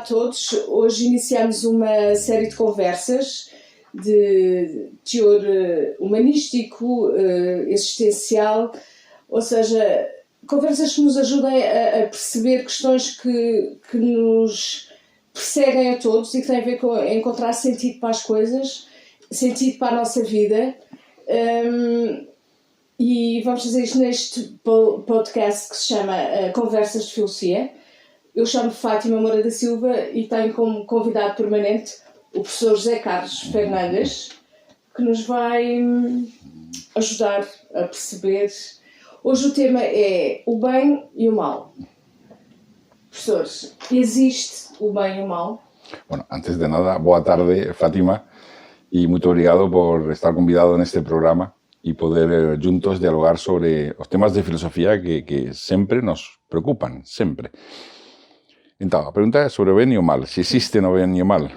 a todos. Hoje iniciamos uma série de conversas de teor humanístico, existencial, ou seja, conversas que nos ajudem a perceber questões que nos perseguem a todos e que têm a ver com encontrar sentido para as coisas, sentido para a nossa vida. E vamos fazer isto neste podcast que se chama Conversas de Filosofia. Eu chamo Fátima Moura da Silva e tenho como convidado permanente o professor José Carlos Fernandes, que nos vai ajudar a perceber. Hoje o tema é o bem e o mal. Professores, existe o bem e o mal? Bueno, antes de nada, boa tarde, Fátima, y muito obrigado por estar convidado neste programa y poder juntos dialogar sobre os temas de filosofía que sempre nos preocupan, sempre. Então, a pergunta é sobre o bem e o mal. Se existe o bem e o mal?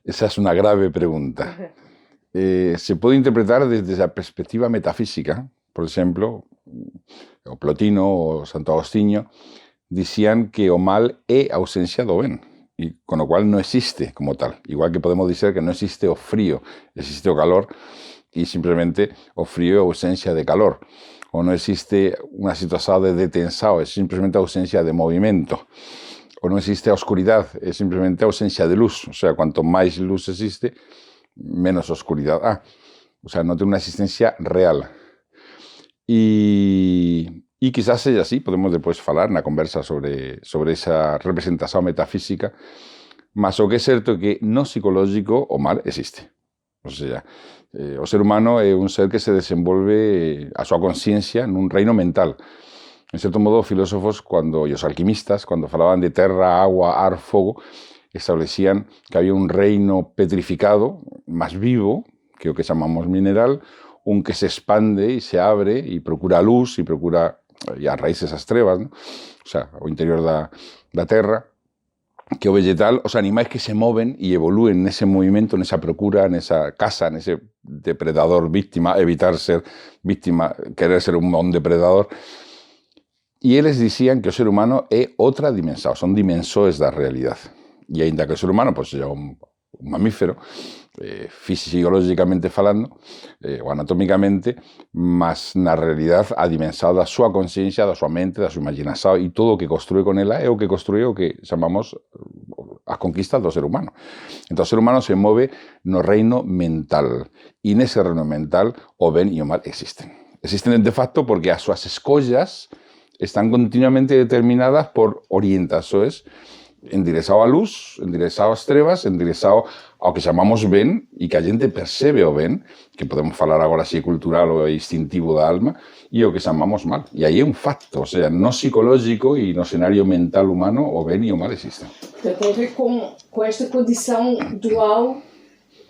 Esa es una grave pregunta. Se puede interpretar desde a perspectiva metafísica. Por exemplo, o Plotino o Santo Agostinho dicían que o mal é a ausencia do ben, e con o cual non existe como tal. Igual que podemos dizer que non existe o frío, existe o calor, e simplemente o frío é a ausencia de calor. O non existe unha situación de detensao, é simplemente a ausencia de movimento. O non existe a oscuridade, é simplemente a ausencia de luz. O sea, cuanto máis luz existe, menos oscuridade há. O sea, non ten unha existencia real. E quizás seja así, podemos depois falar na conversa sobre esa representación metafísica, mas o que é certo é que no psicológico o mal existe. O sea, o ser humano é un ser que se desenvolve a súa consciencia nun reino mental. En certo modo, os filósofos, e os alquimistas, cando falaban de terra, agua, ar, fogo, establecían que había un reino petrificado, máis vivo, que é o que chamamos mineral, un que se expande e se abre e procura luz e procura as raíces as trevas, ¿no? O sea, o interior da terra, que o vegetal, os animais que se moven e evolúen nese movimento, nesa procura, nesa caza, nese depredador víctima, evitar ser víctima, querer ser un bon depredador. E eles dicían que o ser humano é outra dimensão, son dimensores da realidade. E aínda que o ser humano seja un mamífero, fisiológicamente falando, ou anatómicamente, mas na realidade a dimensão da súa consciencia, da súa mente, da súa imaginação e todo o que construe con ela é o que construe o que chamamos as conquistas do ser humano. Entón, o ser humano se move no reino mental e nese reino mental o ben e o mal existen. Existen de facto porque as súas escollas están continuamente determinadas por orientações endereçado á luz, endereçado ás trevas, endereçado ao que chamamos ben e que a gente percebe o ben, que podemos falar agora se é cultural ou é instintivo da alma, e o que chamamos mal. E aí é un facto, o sea, no psicológico e no escenario mental humano o ben e o mal existen. Portanto, tem a ver com esta condição dual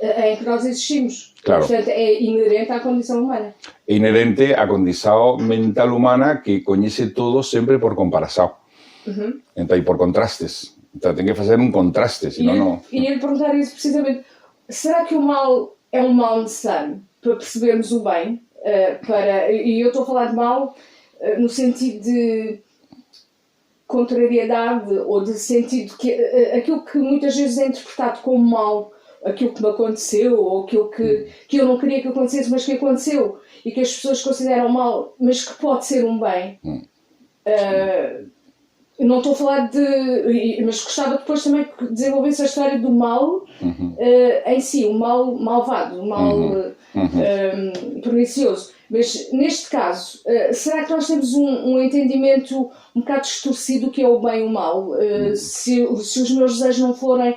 em que nós existimos. Claro. Portanto, é inerente à condição humana. É inerente á condição mental humana que coñece todo sempre por comparação. Então, e por contrastes. Então, tem que fazer um contraste, senão não... E ia-lhe perguntar isso precisamente. Será que o mal é um mal necessário para percebermos o bem? E eu estou a falar de mal no sentido de contrariedade ou de sentido que aquilo que muitas vezes é interpretado como mal, aquilo que me aconteceu ou aquilo que eu não queria que acontecesse, mas que aconteceu e que as pessoas consideram mal, mas que pode ser um bem. Não estou a falar mas gostava depois também que desenvolvesse a história do mal em si, o mal malvado, o mal pernicioso. Mas neste caso, será que nós temos um entendimento um bocado distorcido do que é o bem e o mal? Se os meus desejos não forem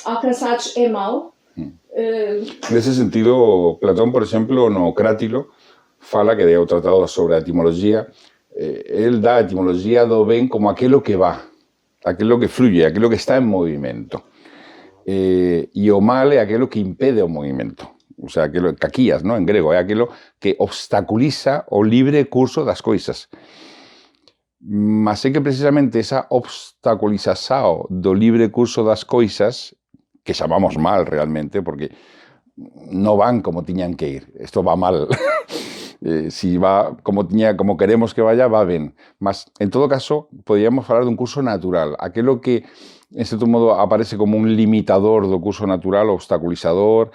alcançados, é mal? Nesse sentido, Platón, por exemplo, no Crátilo, fala que é o tratado sobre a etimologia. Él da a etimologia do ben como aquilo que va, aquilo que fluye, aquilo que está en movimento. E o mal é aquilo que impede o movimento. O sea, aquilo, caquías, ¿no? En grego, é aquilo que obstaculiza o libre curso das coisas. Mas é que precisamente esa obstaculización do libre curso das coisas, que chamamos mal realmente, porque non van como tiñan que ir, isto va mal, si va como queremos que vaya, va ben. Mas, en todo caso, podríamos falar dun curso natural. Aquelo que, en certo modo, aparece como un limitador do curso natural, obstaculizador,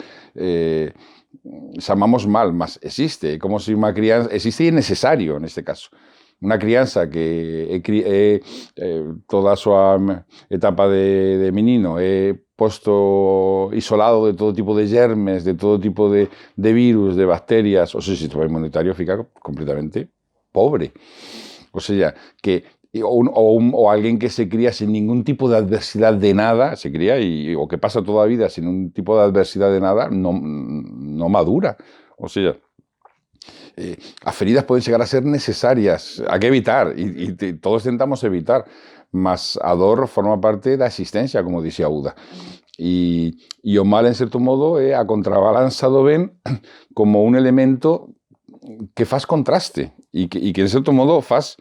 chamamos mal, mas existe. Como si unha crianza... Existe e é necesario, neste caso. Unha crianza que toda a súa etapa de menino é posto isolado de todo tipo de germes, de todo tipo de virus, de bacterias, o seu sistema inmunitario fica completamente pobre. O sea, que o alguien que se cría sin ningún tipo de adversidad de nada, se cría o que pasa toda la vida sin un tipo de adversidad de nada, no madura. O sea, as feridas poden chegar a ser necesarias, hai que evitar, e todos tentamos evitar, mas a dor forma parte da existencia, como dixía Uda. E o mal, en certo modo, é a contrabalanza do ben como un elemento que faz contraste e que en certo modo faz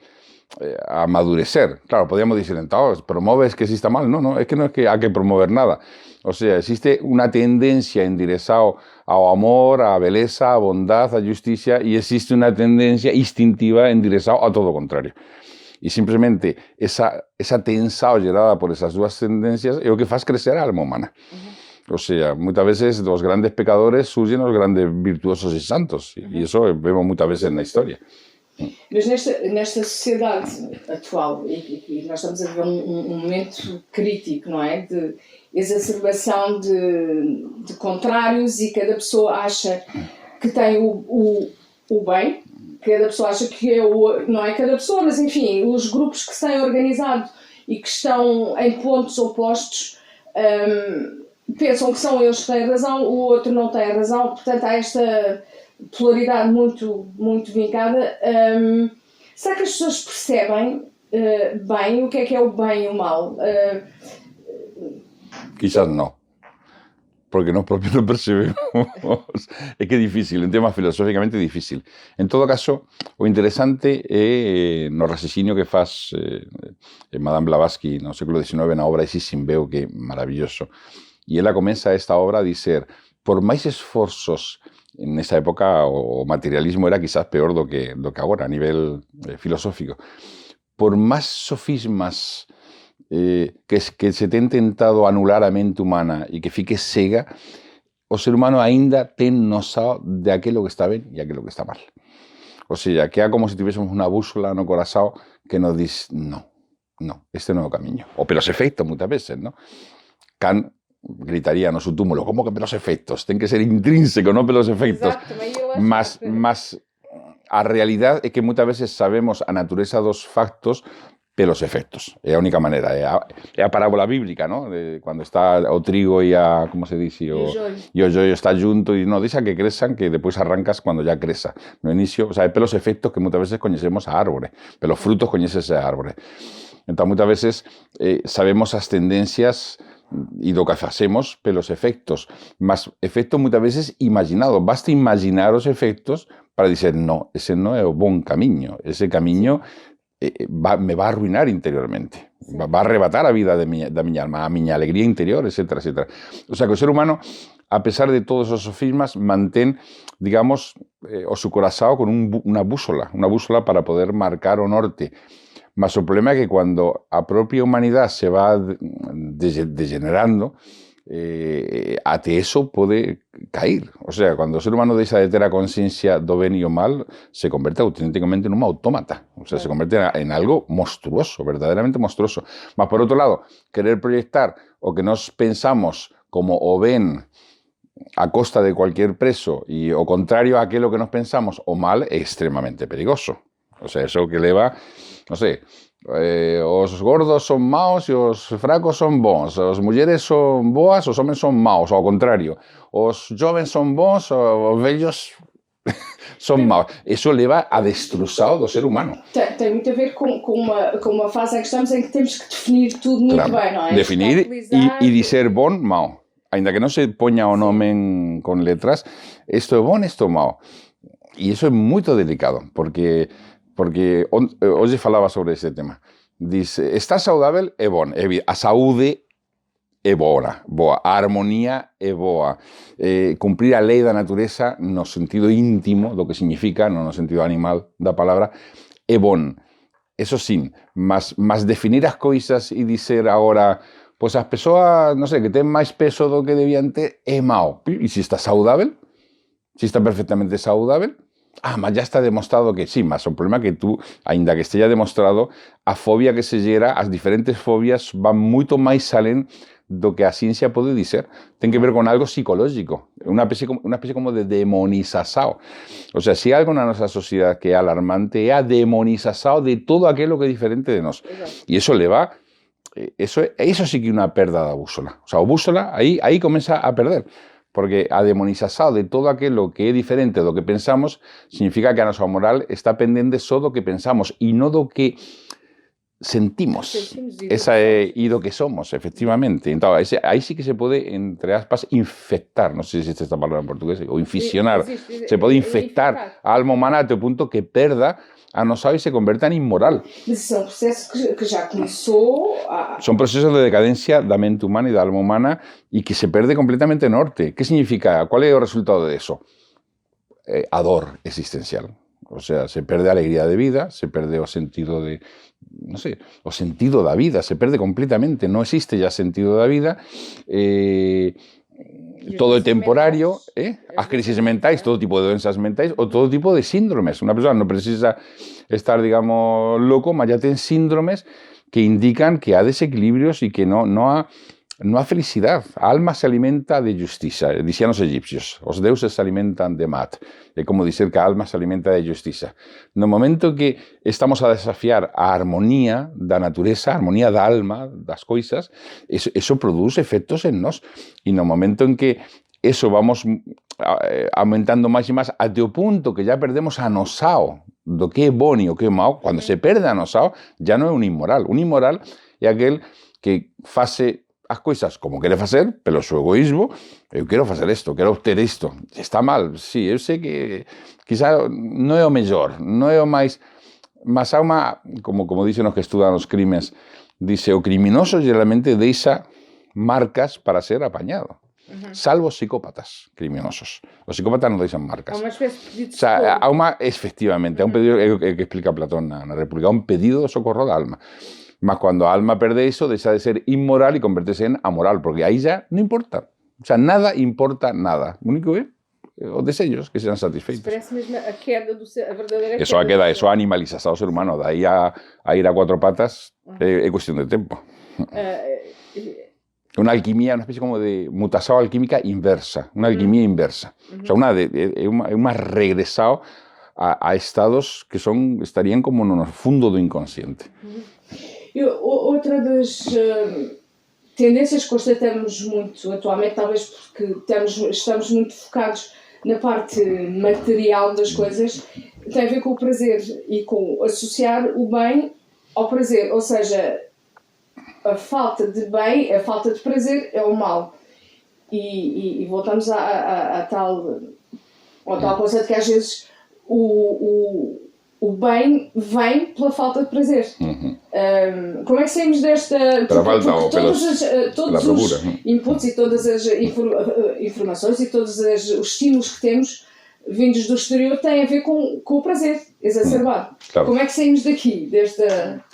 amadurecer. Claro, podríamos dicir, entonces, promoves que exista mal. No, es que no es que hay que promover nada. O sea, existe una tendencia enderezado ao amor, a beleza, a bondad, a justicia, e existe unha tendencia instintiva enderezado a todo o contrario. E simplemente esa tensao gerada por esas dúas tendencias é o que faz crecer a alma humana. O sea, moitas veces dos grandes pecadores surgen os grandes virtuosos e santos, e iso vemos moitas veces na historia. Mas nesta sociedade atual, e nós estamos a viver um momento crítico, não é? De exacerbação de contrários, e cada pessoa acha que tem o bem, cada pessoa acha que é não é cada pessoa, mas enfim, os grupos que se têm organizado e que estão em pontos opostos pensam que são eles que têm razão, o outro não tem razão, portanto há esta polaridade muito, muito vincada. Será que as pessoas percebem bem o que é o bem e o mal? Quizás no, porque nós propios non percebemos. É que é difícil, en tema filosóficamente difícil. En todo caso, o interesante é no raciocinio que faz Madame Blavatsky no século XIX na obra Isis sin veu, que é maravilloso. E ela comeza esta obra a dizer, por máis esforzos, nesa época o materialismo era quizás peor do que agora a nivel filosófico, por máis sofismas que se ten tentado anular a mente humana e que fique cega, o ser humano aínda ten noção de aquilo que está ben e aquilo que está mal. O sea, que é como se tivésemos unha bússola no corazón que nos diz, no, este non é o camiño. O pelos efectos, moitas veces, ¿no? Kant gritaría no seu túmulo, como que pelos efectos? Ten que ser intrínseco, non pelos efectos. Exacto, mas a realidade é que moitas veces sabemos a natureza dos factos pelos efectos. É a única maneira. É a parábola bíblica, ¿no? De cando está o trigo e a, como se dice, o joio está junto e non, deixa que crezan, que depois arrancas cando ya creza. No inicio, o sea, é pelos efectos que moitas veces coñecemos a árbore, pelos frutos coñeces a árbore. Entón, moitas veces sabemos as tendencias e do que facemos pelos efectos, mas efectos moitas veces imaginados. Basta imaginar os efectos para dizer, no, ese non é o bon camiño, ese camiño me va a arruinar interiormente, va a arrebatar a vida da miña alma, a miña alegría interior, etc, etc. O sea, que o ser humano, a pesar de todos os sofismas, mantén, digamos, o seu corazón con unha bússola para poder marcar o norte. Mas o problema é que cando a propia humanidade se va degenerando, até eso pode cair. O sea, cando o ser humano deixa de ter a consciencia do ben e o mal, se converte auténticamente nun autómata. O sea, se converte en algo monstruoso, verdadeiramente monstruoso. Mas, por outro lado, querer proyectar o que nos pensamos como o ben a costa de cualquier preso e o contrario a aquilo que nos pensamos o mal é extremamente perigoso. O sea, eso que leva, non sei, os gordos son maos e os fracos son bons, as mulleres son boas, os homens son maos, ao contrario, os jovens son bons, os vellos son maos. Eso leva a destrução do ser humano. Tem muito a ver com uma fase em que estamos, em que temos que definir tudo muito bem, não é? Definir e dizer bon, mau. Ainda que non se poña o nome con letras, isto é bon, isto é mau. E iso é moito delicado, porque hoxe falaba sobre ese tema. Dice, estar saudável é bon, a saúde é boa. A harmonía é boa. Cumprir a lei da natureza no sentido íntimo do que significa, non no sentido animal da palabra, é bon. Eso sí, mas definir as coisas e dizer agora, pois as persoas, non sei, que ten máis peso do que debían ter, é mau. E se está saudável? Se está perfectamente saudável? Mas ya está demostrado que sí, mas o problema é que tú, aínda que esteja demostrado, a fobia que se gera, as diferentes fobias van moito máis alén do que a ciencia pode dizer. Ten que ver con algo psicológico, unha especie como de demonização. O sea, se algo na nosa sociedade que é alarmante é a demonização de todo aquilo que é diferente de nós. E eso leva, eso sí que é unha perda da bússola. O sea, o bússola aí comeza a perder. Porque a demonização de todo aquilo que é diferente do que pensamos significa que a nosa moral está pendente só do que pensamos e non do que sentimos. E do que somos, efectivamente. Então, aí sí que se pode, entre aspas, infectar, non sei se existe esta palabra en portugués, ou inficionar. Se pode infectar a alma humana até o punto que perda a noção e se converta en inmoral. Mas isso é um processo que já começou Son procesos de decadencia da mente humana e da alma humana e que se perde completamente norte. Que significa? Qual é o resultado de eso? A dor existencial. O sea, se perde a alegría de vida, se perde o sentido de, non sei, o sentido da vida, se perde completamente, non existe ya sentido da vida, todo é temporario, as crisis mentais, todo tipo de doenças mentais ou todo tipo de síndromes. Unha persoa non precisa estar, digamos, loco, mas ya ten síndromes que indican que há desequilibrios e que non há felicidade. A alma se alimenta de justiça, dicían os egipcios. Os deuses se alimentan de mat. É como dizer que a alma se alimenta de justiça. No momento que estamos a desafiar a armonía da natureza, a armonía da alma, das coisas, eso produce efectos en nós. E no momento en que eso vamos aumentando máis e máis até o punto que ya perdemos a noção do que é bon e o que é mau, cando se perde a noção, ya non é un inmoral. Un inmoral é aquel que fase as coisas como quere facer, pelo seu egoísmo, eu quero facer isto, quero obter isto. Está mal, sí, eu sei que quizá non é o mellor, non é o máis, mas há unha, como dicen os que estudan os crimes, dice, o criminoso geralmente deixa marcas para ser apañado. Salvo os psicópatas criminosos. Os psicópatas non deixan marcas. Há uma espécie de pedido de socorro. Efectivamente, há un pedido, que explica Platón na República, un pedido de socorro da alma. Mas cuando a alma perde eso, deja de ser inmoral y convertirse en amoral, porque ahí ya no importa. O sea, nada importa nada. Lo único é os desejos que sean satisfeitos. Parece mesmo a queda a verdadeira eso queda. Eso animaliza ao ser humano. De aí a ir a cuatro patas é cuestión de tempo. Una alquimia, una especie como de mutación alquímica inversa. Una alquimia inversa. O sea, una regresado a estados que estarían como no fundo do inconsciente. Outra das tendências que constatamos muito atualmente, talvez porque estamos muito focados na parte material das coisas, tem a ver com o prazer e com associar o bem ao prazer, ou seja, a falta de bem, a falta de prazer é o mal. E voltamos ao tal conceito que às vezes o bem vem pela falta de prazer. Como é que saímos desta... Todos os inputs e todas as informações e todos os estímulos que temos vindos do exterior têm a ver com o prazer exacerbado. Claro. Como é que saímos daqui?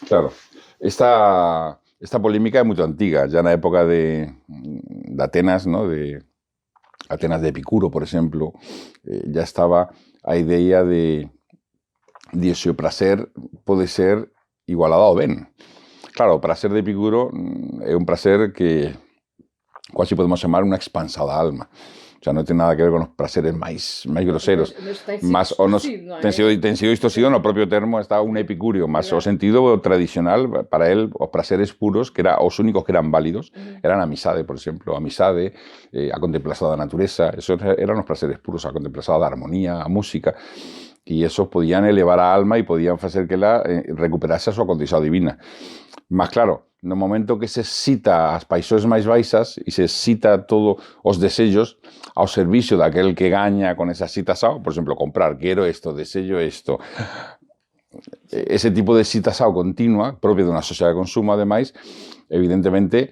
Claro. Esta polémica é muito antiga, já na época de Atenas, ¿no? De Atenas de Epicuro, por exemplo, já estava a ideia de se o prazer pode ser igualado ao ben. Claro, o prazer de Epicuro é un prazer que quase podemos chamar unha expansão da alma. O sea, non ten nada que ver con os prazeres máis groseros. Mas ten sido distorcido no propio termo, está un epicurio, mas o sentido tradicional, para él, os prazeres puros, que eran os únicos que eran válidos, eran a amizade, por exemplo, a amizade, a contemplación da natureza, esos eran os prazeres puros, a contemplación da armonía, a música, e esos podían elevar a alma e podían facer que ela recuperase a súa condición divina. Mas claro, no momento que se cita as paixões máis baixas e se cita todos os desexos ao servicio daquel que gaña con esa citación, por exemplo, comprar, quero isto, desejo isto, ese tipo de excitación continua, propia de una sociedad de consumo, además, evidentemente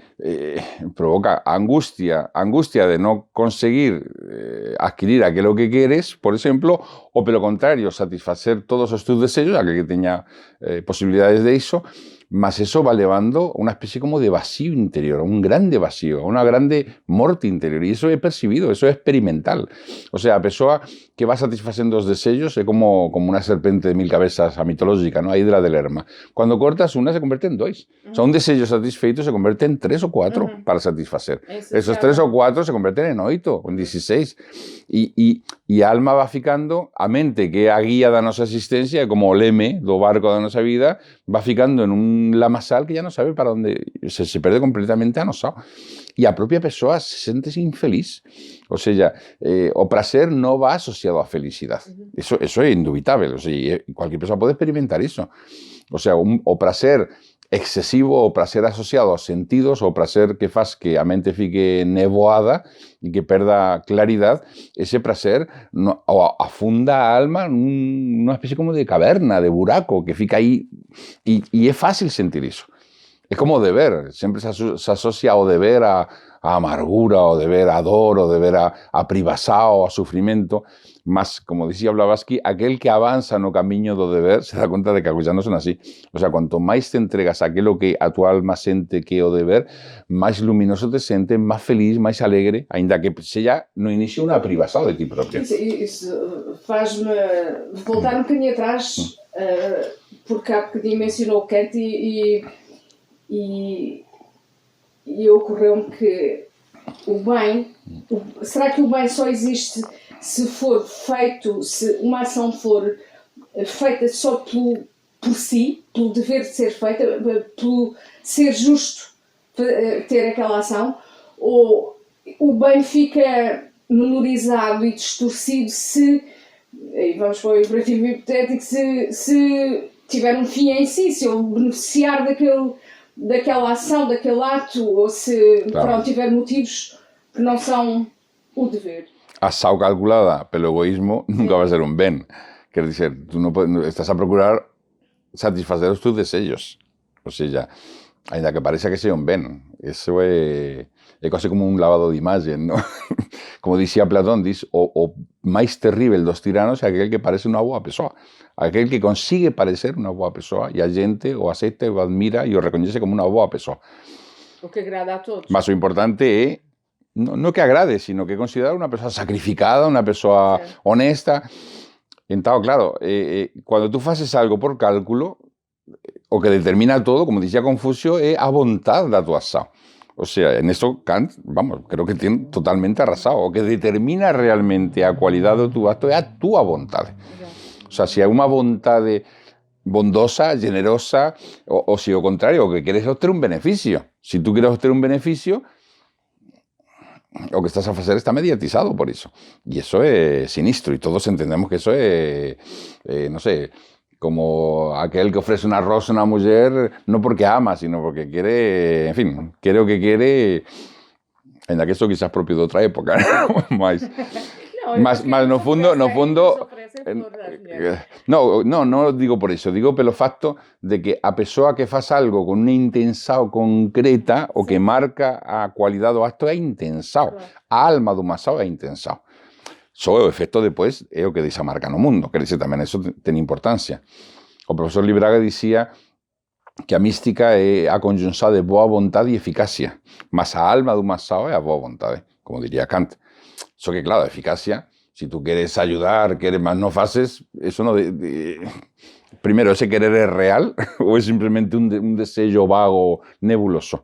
provoca angustia de no conseguir adquirir aquello que quieres, por ejemplo, o por lo contrario, satisfacer todos tus deseos, aquel que tenga posibilidades de eso, mas eso va llevando una especie como de vacío interior, un grande vacío, una grande morte interior, y eso he percibido, eso es experimental. O sea, a persona que va satisfacendo los deseos es como una serpiente de 1000 cabezas mitológica, ¿no? A Hidra de Lerma. Cuando cortas una se convierte en 2. O sea, un deseo satisfeito se convierte en 3 o 4 para satisfacer. Esos 3 o 4 se convierten en 8 o en 16. Y a alma va ficando, a mente que é a guía da nosa existencia, como o leme do barco da nosa vida, va ficando en un lamaçal que ya no sabe para dónde, se perde completamente anosado. Y a propia persoa se sente infeliz. O sea, o placer no va asociado a felicidad. Eso es indubitable. O sea, cualquier persona puede experimentar eso. O sea, o placer excesivo, o placer asociado a sentidos, o placer que faz que a mente fique nevoada y que perda claridad, ese placer afunda a alma en una especie como de caverna, de buraco, que fica ahí, y es fácil sentir eso. Es como deber, siempre se asocia o deber a amargura, o deber a dor, o deber a privação, a sufrimiento, mas, como decía Blavatsky, aquel que avanza no camino do deber se da cuenta de que algo ya no son así. O sea, cuanto más te entregas a aquello que a tu alma sente que é o deber, más luminoso te sientes, más feliz, más alegre, ainda que seja no inicio una privação de ti propio. Isso faz-me voltar um bocadinho atrás, porque há bocadinho mencionou Kant e ocorreu-me que o bem, será que o bem só existe se for feito, se uma ação for feita só por si, pelo dever de ser feita, pelo ser justo ter aquela ação, ou o bem fica menorizado e distorcido se, e vamos para o imperativo hipotético, se tiver um fim em si, se eu beneficiar daquela ação, daquele ato, ou se tiver motivos que não são o dever. Ação calculada pelo egoísmo nunca va a ser un bien. Quer dizer, tú no estás a procurar satisfacer os tus desejos. O sea, ainda que parece que sea un bien. Eso es casi como un lavado de imagen, ¿no? Como decía Platón, o máis terrible dos tiranos é aquel que parece unha boa persoa. Aquel que consigue parecer unha boa persoa e a gente o acepta, o admira e o recoñece como unha boa persoa. O que agrada a todos. Mas o importante é no que agrade, sino que considerar una persona sacrificada, una persona honesta. Entonces, claro, cuando tú haces algo por cálculo, o que determina todo, como decía Confucio, es a voluntad de tu acción. O sea, en eso Kant, vamos, creo que tiene totalmente arrasado. O que determina realmente a cualidad de tu acto es a tu voluntad. O sea, si hay una voluntad bondosa, generosa, o si lo contrario, o que quieres obtener un beneficio. Si tú quieres obtener un beneficio, o que estás a hacer está mediatizado por eso. Y eso es sinistro. Y todos entendemos que eso es, no sé, como aquel que ofrece un arroz a una mujer, no porque ama, sino porque quiere, en fin, quiere o que quiere, en que eso quizás propio de otra época, ¿no? Mas no fundo, no digo por eso, digo pelo facto de que a persoa que faz algo con unha intenção concreta, o que marca a cualidade do acto é a intenção, a alma do masao é a intenção. Só o efecto depois é o que deixa marca no mundo, que dice tamén eso ten importancia. O profesor Libraga dicía que a mística é a conjunção de boa vontade e eficacia, mas a alma do masao é a boa vontade, como diría Kant. Eso que, claro, eficacia, si tú quieres ayudar, quieres más, no haces, eso no... Primero, ¿ese querer es real o es simplemente un deseo vago, nebuloso?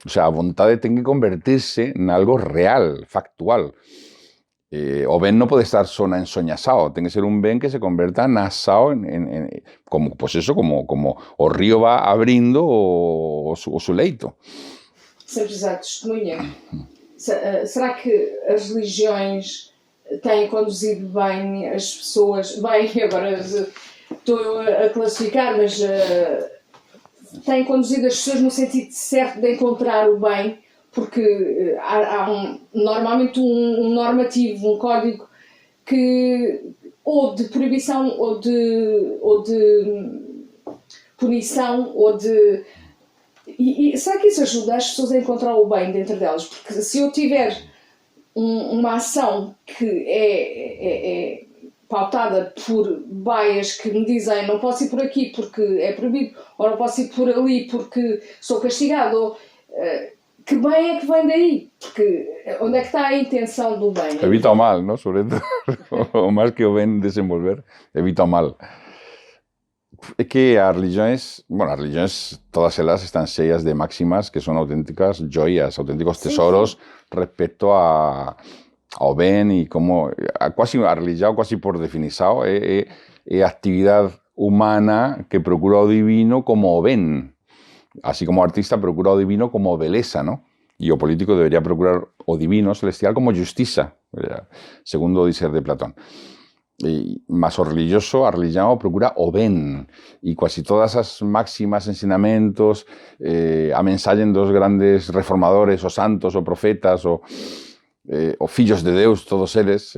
O sea, a voluntad tiene que convertirse en algo real, factual. O ben no puede estar solo ensoñasado, tiene que ser un ben que se convierta en asado, como, pues eso, como o río va abrindo o su leito. Sem precisar de testemunha. Será que as religiões têm conduzido bem as pessoas? Bem, agora estou a classificar, mas têm conduzido as pessoas no sentido certo de encontrar o bem, porque há normalmente um normativo, um código ou de proibição, ou de punição, ou de... E será que isso ajuda as pessoas a encontrar o bem dentro delas? Porque se eu tiver uma ação que é pautada por baias que me dizem não posso ir por aqui porque é proibido, ou não posso ir por ali porque sou castigado, ou, que bem é que vem daí? Porque onde é que está a intenção do bem? Evita o mal, ¿no? Sobre todo, o más que o ben desenvolver, evita o mal. Es que as religiões, todas elas están cheias de máximas que son auténticas joias, auténticos tesoros respecto ao ben e como a religião quasi por definição é a actividade humana que procura o divino como o ben. Así como o artista procura o divino como beleza, ¿no? Y o político debería procurar o divino celestial como justiça, segundo o dizer de Platón. Mas o religioso, a religião procura o ben. E quasi todas as máximas, ensinamentos, a mensagem dos grandes reformadores, os santos, os profetas, o fillos de Deus, todos eles,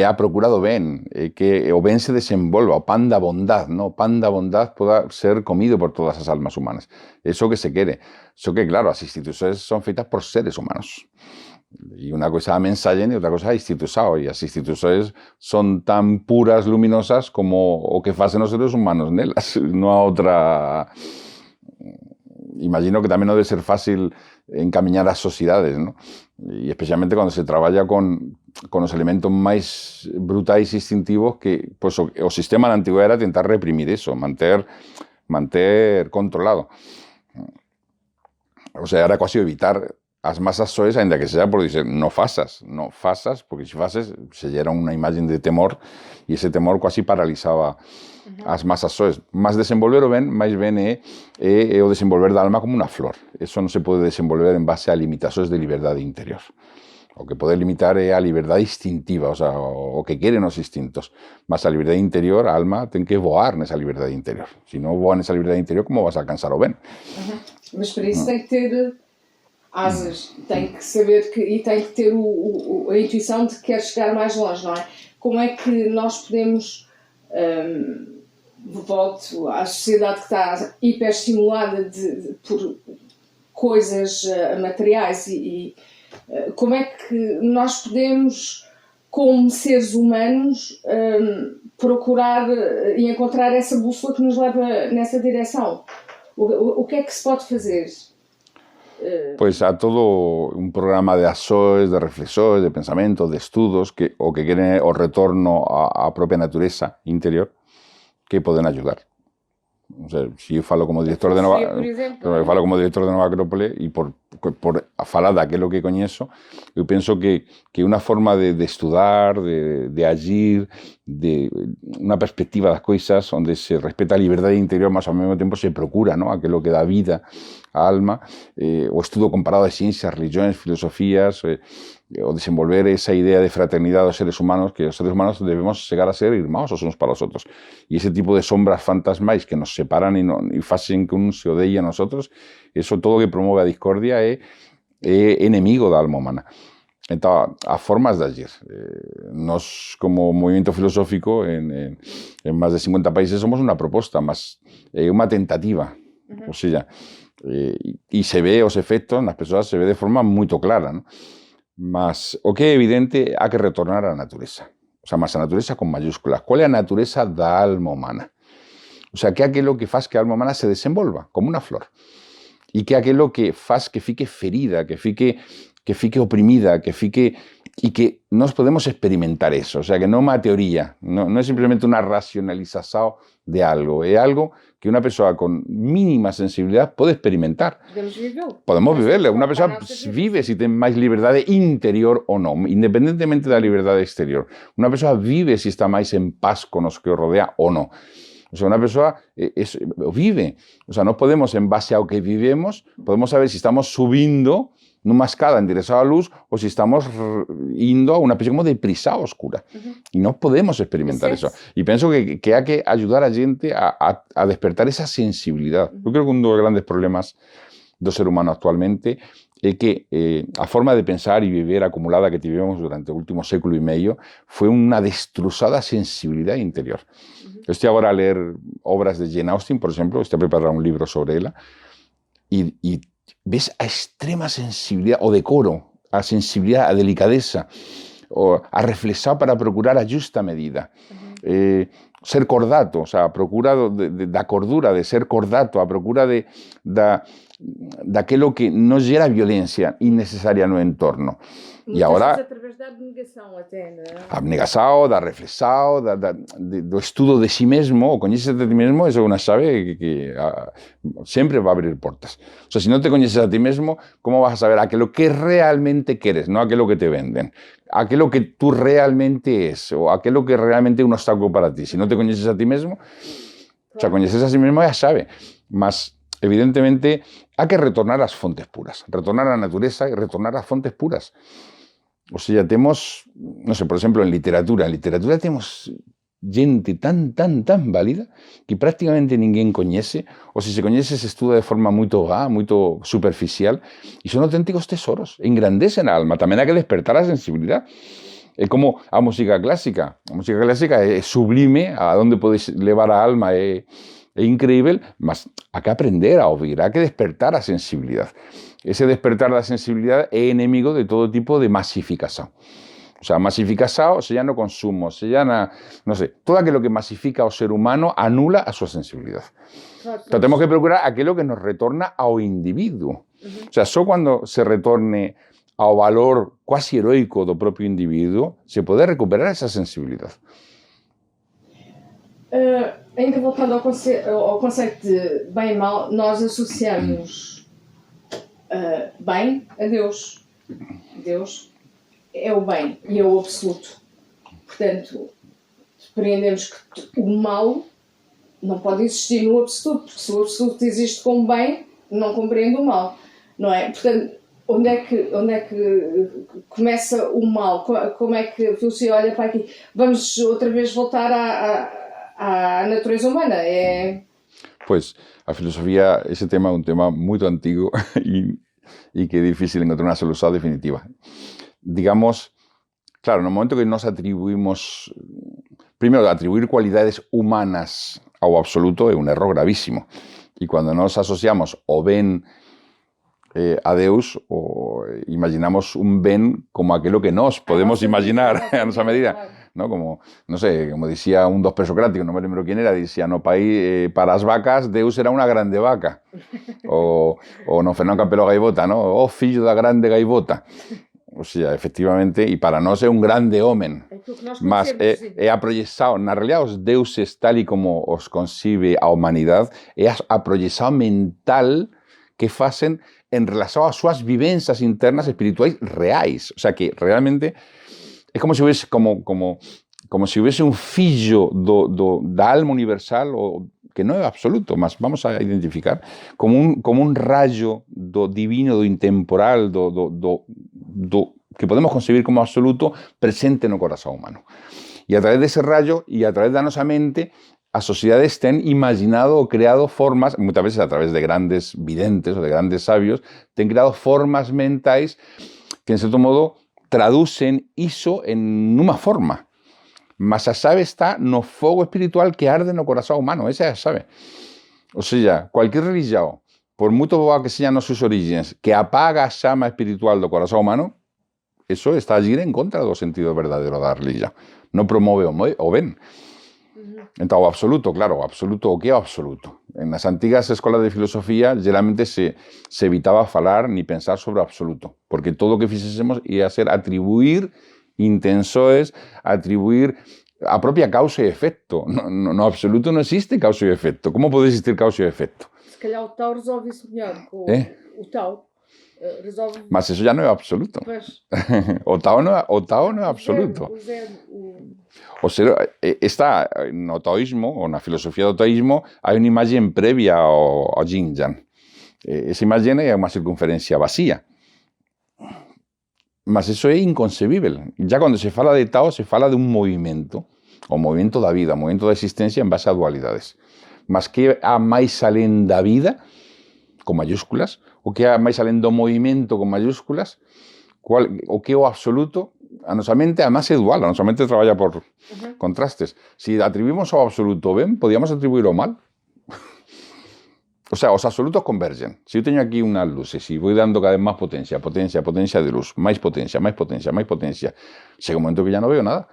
ha procurado ben, que o ben se desenvolva, o pan da bondad, ¿no? O pan da bondad pueda ser comido por todas as almas humanas. Eso que se quere. Eso que, claro, as instituciones son feitas por seres humanos. Y una cosa a mensaje y otra cosa a institución. Y las instituciones son tan puras, luminosas, como o que facen los seres humanos nelas, no a otra... Imagino que también no debe ser fácil encamiñar as sociedades, ¿no? Y especialmente cuando se traballa con los elementos más brutais e instintivos que pues, o sistema na antigüedade era tentar reprimir eso, manter controlado. O sea, era quasi evitar as masas soes, ainda que sea por dizer no fasas, porque se fases se gera unha imaxe de temor e ese temor quasi paralizaba as masas soes. Mas desenvolver o ben, máis ben é o desenvolver da alma como unha flor. Eso non se pode desenvolver en base a limitacións de liberdade interior. O que pode limitar é a liberdade instintiva, o sea, o que queren os instintos. Mas a liberdade interior, a alma, ten que voar nesa liberdade interior. Se non voa nesa liberdade interior, como vas a alcanzar o ben? Mas para isso tem que ter asas, tem que saber e tem que ter a intuição de que quer chegar mais longe, não é? Como é que nós podemos, volto à sociedade que está hiperestimulada por coisas materiais e como é que nós podemos, como seres humanos, procurar e encontrar essa bússola que nos leva nessa direção? O que é que se pode fazer? Pues a todo un programa de ações, de reflexões, de pensamentos, de estudos que queren o retorno á propia natureza interior que poden ayudar. O sea, si eu falo como director de Nova, eu falo como director de Nova Acrópole e por falar daquilo que coñezo, eu penso que unha forma de estudar, de agir, de unha perspectiva das coisas onde se respeta a liberdade interior, mas ao mesmo tempo se procura, ¿no?, aquilo que dá vida á alma, o estudo comparado de ciencias, religións, filosofías, o desenvolver esa idea de fraternidade dos seres humanos, que os seres humanos debemos chegar a ser irmãos os uns para os outros. E ese tipo de sombras fantasmais que nos separan e facen que un se odeie a nosotros, eso todo que promove a discordia é enemigo da alma humana. Entón, as formas de agir. Nós, como movimento filosófico, en máis de 50 países, somos unha proposta, mas é unha tentativa. O sea, e se ve os efectos nas persoas, se ve de forma moito clara, ¿no? Mas o que é evidente, há que retornar á natureza. O sea, mas a natureza con mayúsculas. Qual é a natureza da alma humana? O sea, que é aquilo que faz que a alma humana se desenvolva, como unha flor. E que é aquilo que faz que fique ferida, que fique oprimida, e que nós podemos experimentar eso. O sea, que non é unha teoría, non é simplemente unha racionalización de algo, é algo que unha persoa con mínima sensibilidade pode experimentar. Podemos viverlo. Unha persoa vive se ten máis liberdade interior ou non, independentemente da liberdade exterior. Unha persoa vive se está máis en paz con os que o rodea ou non. O sea, unha persoa vive. O sea, non podemos, en base ao que vivemos, podemos saber se estamos subindo nunha escada en dirección á luz ou se estamos indo a unha especie como de prisa oscura. E non podemos experimentar eso. E penso que hai que ayudar a xente a despertar esa sensibilidade. Eu creo que un dos grandes problemas do ser humano actualmente é que a forma de pensar e viver acumulada que tivemos durante o último século e medio foi unha destruzada sensibilidade interior. Eu estou agora a ler obras de Jane Austen, por exemplo, estou a preparar un libro sobre ela, e ves a extrema sensibilidade, o decoro, a sensibilidade, a delicadeza, a reflexar para procurar a justa medida. Ser cordato, o sea, a procura da cordura, de ser cordato, a procura daquilo que non gera violencia innecesaria no entorno. E agora, através da abnegação até, não é? a abnegação, da reflexão, do estudo de si mesmo, o coñeces de ti mesmo, eso é unha chave que sempre va a abrir portas. O sea, si non te coñeces a ti mesmo, como vas a saber aquilo que realmente queres, non aquilo que te venden? Aquilo que tú realmente es, o aquilo que realmente é un obstáculo para ti. Si non te coñeces a ti mesmo, o sea, coñeces a sí mesmo é a chave. Mas, evidentemente, hai que retornar ás fontes puras, retornar á natureza e retornar ás fontes puras. O sea, temos, non sei, por exemplo, en literatura temos gente tan válida que prácticamente ninguén coñece, ou se coñece se estuda de forma moito superficial, e son auténticos tesoros, engrandecen a alma, tamén hai que despertar a sensibilidade. É como a música clásica é sublime, a onde podes levar a alma é increíble, mas hai que aprender a ouvir, hai que despertar a sensibilidade. Ese despertar da sensibilidade é enemigo de todo tipo de masificación. O sea, masificación, sea no consumo, sea non sei, todo aquilo que masifica ao ser humano anula a súa sensibilidade. Então, temos que procurar aquilo que nos retorna ao individuo. O sea, só cando se retorne ao valor quasi heroico do propio individuo, se pode recuperar esa sensibilidade. Ainda voltando ao conceito de bem e mal, nós associamos bem a Deus. Deus é o bem e é o absoluto. Portanto, compreendemos que o mal não pode existir no absoluto, porque se o absoluto existe como bem, não compreende o mal, não é? Portanto, onde é que começa o mal? Como é que a filosofia olha para aqui? Vamos outra vez voltar à natureza humana? Pois, a filosofía, ese tema é un tema moito antigo e que é difícil encontrar unha solución definitiva. Digamos, claro, no momento que nos atribuímos, primeiro, atribuir cualidades humanas ao absoluto é un error gravísimo. E cando nos asociamos o ben a Deus, o imaginamos un ben como aquilo que nós podemos imaginar a nosa medida. ¿No? Como, non sei, como dicía un dos presocráticos, non me lembro quién era, dicía, no país, para as vacas, Deus era unha grande vaca. O no Fernán Campelo Gaivota, ¿no? O fillo da grande gaivota. O sea, efectivamente, e para nós é un grande homen. Mas é a proyección, na realidad, os deuses tal e como os concibe a humanidade, é a proyección mental que facen en relación ás súas vivenzas internas espirituais reais. O sea, que realmente é como se hubiese como se hubiese un fillo da alma universal, que non é absoluto, mas vamos a identificar como un rayo do divino, do intemporal, que podemos concebir como absoluto, presente no corazón humano. E a través dese rayo e a través da nosa mente, as sociedades ten imaginado ou creado formas, moitas veces a través de grandes videntes ou de grandes sabios, ten creado formas mentais que, en certo modo, traducen iso en unha forma. Mas a chave está no fogo espiritual que arde no corazón humano, esa é a chave. O sea, cualquier religión, por moito boa que sean os seus orígenes, que apaga a chama espiritual do corazón humano, eso está a ir en contra do sentido verdadeiro da religión. Non promove o ben. Entón, o absoluto, claro, o absoluto, o que é o absoluto? En as antigas escolas de filosofía, geralmente se evitaba falar ni pensar sobre o absoluto, porque todo o que fixésemos ia ser atribuir intensoes, atribuir a propia causa e efecto. No absoluto non existe causa e efecto. Como pode existir causa e efecto? Se calhar o Tao resolve isso melhor. O Tao resolve... Mas eso ya non é absoluto. Pois. O Tao non é absoluto. O ser, está no taoísmo, ou na filosofía do taoísmo, hai unha imaxe previa ao yin-yang. Esa imaxe é unha circunferencia vacía. Mas eso é inconcebible. Ya cando se fala de Tao, se fala de un movimento, o movimento da vida, o movimento da existencia en base a dualidades. Mas que a máis alén da vida, con mayúsculas, o que há máis alén do movimento con mayúsculas, o que é o absoluto. A nosa mente, además, é dual, a nosa mente traballa por contrastes. Se atribuímos ao absoluto ben, podíamos atribuir ao mal. O sea, os absolutos convergen. Si yo tengo aquí unas luces y voy dando cada vez más potencia de luz, más potencia, llega un momento que ya no veo nada.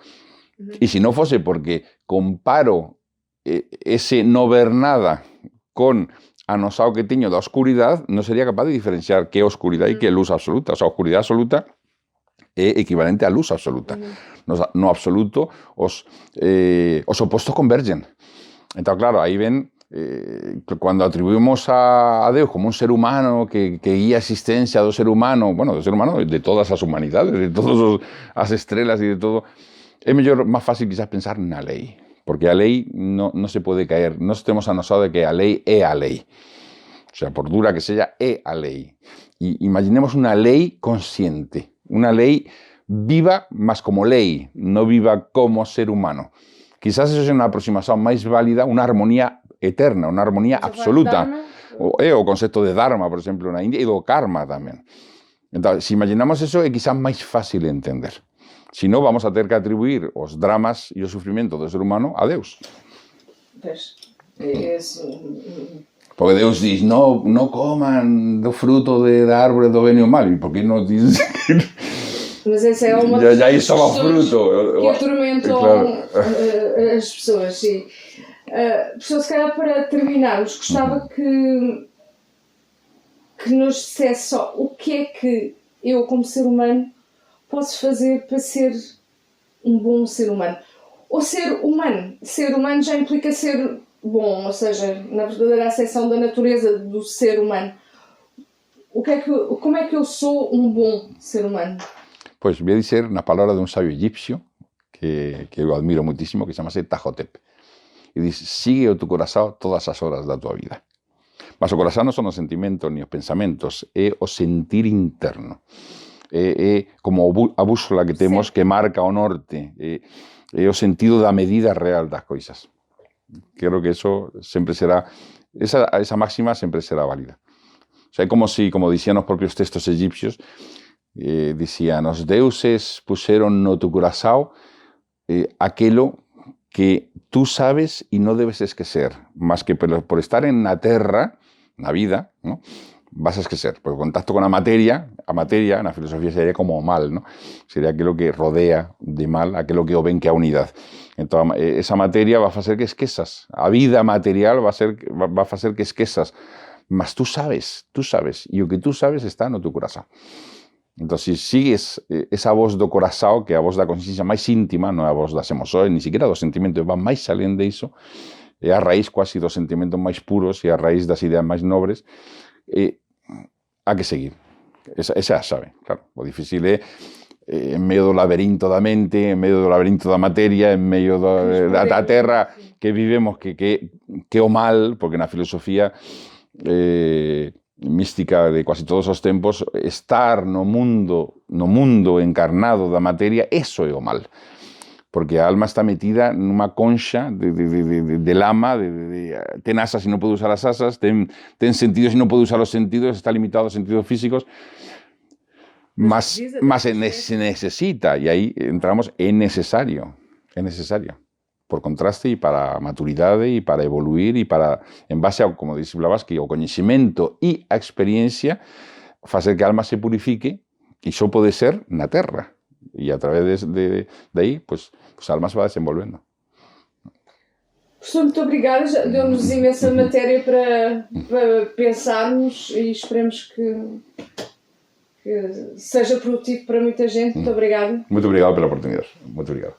Y si no fuese porque comparo ese no ver nada con anosado que teño da oscuridad, no sería capaz de diferenciar qué oscuridad y qué luz absoluta. O sea, oscuridad absoluta é equivalente a luz absoluta. No absoluto, os opostos convergen. Entonces, claro, aí ven cuando atribuimos a Deus como un ser humano que guía a existencia do ser humano, bueno, do ser humano de todas as humanidades, de todas as estrelas e de todo, é mellor, máis fácil quizás pensar na lei, porque a lei non se pode caer, nós temos anosado de que a lei é a lei, o sea, por dura que sea, é a lei. E imaginemos unha lei consciente, unha lei viva, mas como lei, non viva como ser humano. Quizás eso é unha aproximación máis válida, unha armonía eterna, unha armonía absoluta. O concepto de Dharma, por exemplo, na India, e do karma tamén. Entón, se imaginamos eso, é quizás máis fácil de entender. Se non, vamos a ter que atribuir os dramas e o sufrimento do ser humano a Deus. Pois, porque Deus diz, non coman do fruto da árbore do ben e o mal. E por que non diz... Mas essa é uma já isso é um fruto que atormentam as pessoas. Sim. Professor, se calhar para terminarmos, gostava que nos dissesse só o que é que eu, como ser humano, posso fazer para ser um bom ser humano. Ou ser humano já implica ser bom, ou seja, na verdadeira acessão da natureza do ser humano. Como é que eu sou um bom ser humano? Pois, voy a dizer na palabra de un sabio egipcio que eu admiro muitísimo, que se chama Tahotep. E diz, sigue o tu corazón todas as horas da tua vida. Mas o corazón non son os sentimentos ni os pensamentos, é o sentir interno. É como a bússola que temos que marca o norte, é o sentido da medida real das coisas. Creo que eso sempre será, esa máxima sempre será válida. O sea, é como dicían os propios textos egipcios, dicían, os deuses puseron no tu corazón aquilo que tú sabes y no debes esquecer, más que por estar en la terra, na vida, ¿no? Vas a esquecer, porque o contacto con a materia na filosofía sería como o mal, ¿no? Sería aquilo que rodea de mal, aquilo que o ven que a unidade. Entón, esa materia va a facer que esquezas, a vida material va a facer que esquezas, mas tú sabes, e o que tú sabes está no tu corazón. Entón, se sigues esa voz do corazón, que é a voz da consciencia máis íntima, non é a voz das emoções, ni siquiera dos sentimentos, va máis alén de iso, é a raíz quasi dos sentimentos máis puros e a raíz das ideas máis nobres, há que seguir. Esa é a chave, claro. O difícil é en medio do laberinto da mente, en medio do laberinto da materia, en medio da terra que vivemos, que é o mal, porque na filosofía mística de quase todos os tempos, estar no mundo encarnado da materia, eso é o mal. Porque a alma está metida nunha concha de lama, ten asas e non pode usar as asas, ten sentidos e non pode usar os sentidos, está limitado aos sentidos físicos, mas se necesita, e aí entramos, é necesario, por contraste e para a maturidade e para evoluir e para, en base ao, como dice Blavatsky, o coñecimento e a experiencia, facer que a alma se purifique, e só pode ser na terra. E a través de aí, pues a alma se vai desenvolvendo. Professor, muito obrigada. Deu-nos imensa matéria para pensarmos e esperemos que seja produtivo para muita gente. Muito obrigada. Muito obrigado pela oportunidade. Muito obrigado.